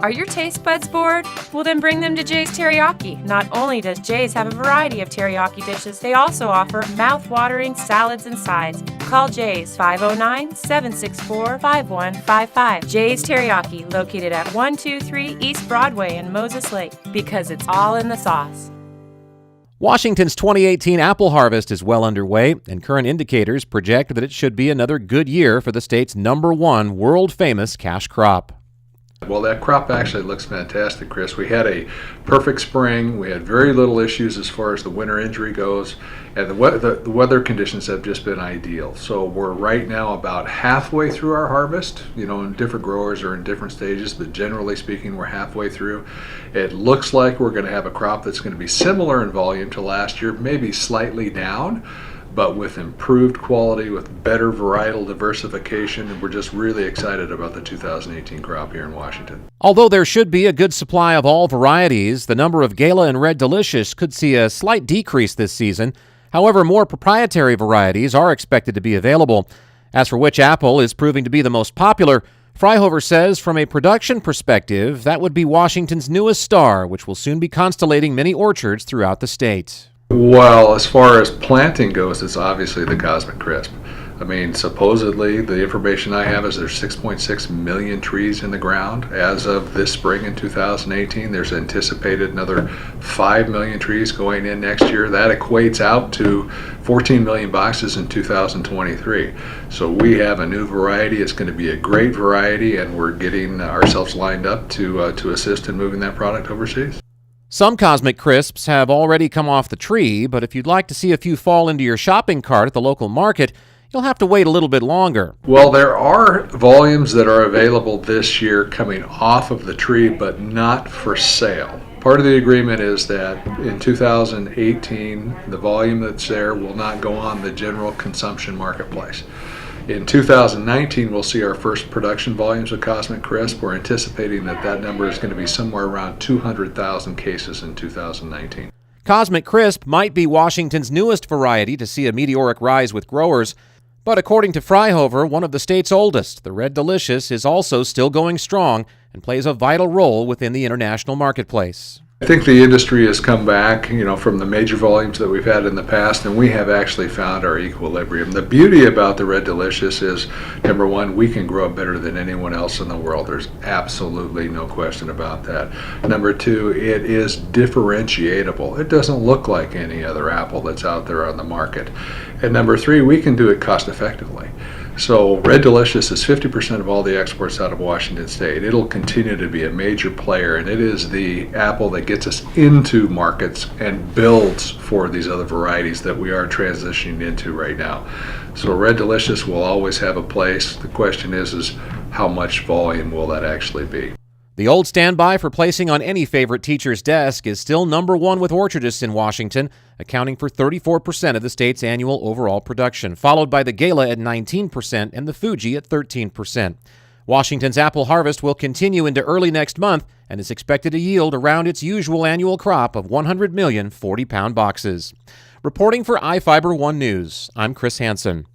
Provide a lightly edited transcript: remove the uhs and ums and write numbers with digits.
Are your taste buds bored? Well, then bring them to Jay's Teriyaki. Not only does Jay's have a variety of teriyaki dishes, they also offer mouth-watering salads and sides. Call Jay's 509-764-5155. Jay's Teriyaki, located at 123 East Broadway in Moses Lake, because it's all in the sauce. Washington's 2018 apple harvest is well underway, and current indicators project that it should be another good year for the state's #1 world-famous cash crop. Well, that crop actually looks fantastic, Chris. We had a perfect spring. We had very little issues as far as the winter injury goes, and the weather conditions have just been ideal. So we're right now about halfway through our harvest. And different growers are in different stages, but generally speaking, we're halfway through. It looks like we're going to have a crop that's going to be similar in volume to last year, maybe slightly down, but with improved quality, with better varietal diversification, and we're just really excited about the 2018 crop here in Washington. Although there should be a good supply of all varieties, the number of Gala and Red Delicious could see a slight decrease this season. However, more proprietary varieties are expected to be available. As for which apple is proving to be the most popular, Freihofer says from a production perspective, that would be Washington's newest star, which will soon be constellating many orchards throughout the state. Well, as far as planting goes, it's obviously the Cosmic Crisp. Supposedly, the information I have is there's 6.6 million trees in the ground as of this spring in 2018. There's anticipated another 5 million trees going in next year. That equates out to 14 million boxes in 2023. So we have a new variety. It's going to be a great variety, and we're getting ourselves lined up to assist in moving that product overseas. Some Cosmic Crisps have already come off the tree, but if you'd like to see a few fall into your shopping cart at the local market, you'll have to wait a little bit longer. Well, there are volumes that are available this year coming off of the tree, but not for sale. Part of the agreement is that in 2018, the volume that's there will not go on the general consumption marketplace. In 2019, we'll see our first production volumes of Cosmic Crisp. We're anticipating that number is going to be somewhere around 200,000 cases in 2019. Cosmic Crisp might be Washington's newest variety to see a meteoric rise with growers, but according to Freihofer, one of the state's oldest, the Red Delicious is also still going strong and plays a vital role within the international marketplace. I think the industry has come back, from the major volumes that we've had in the past, and we have actually found our equilibrium. The beauty about the Red Delicious is, number one, we can grow better than anyone else in the world. There's absolutely no question about that. Number two, it is differentiatable. It doesn't look like any other apple that's out there on the market. And number three, we can do it cost effectively. So Red Delicious is 50% of all the exports out of Washington State. It'll continue to be a major player, and it is the apple that gets us into markets and builds for these other varieties that we are transitioning into right now. So Red Delicious will always have a place. The question is how much volume will that actually be? The old standby for placing on any favorite teacher's desk is still #1 with orchardists in Washington, accounting for 34% of the state's annual overall production, followed by the Gala at 19% and the Fuji at 13%. Washington's apple harvest will continue into early next month and is expected to yield around its usual annual crop of 100 million 40-pound boxes. Reporting for iFiber One News, I'm Chris Hansen.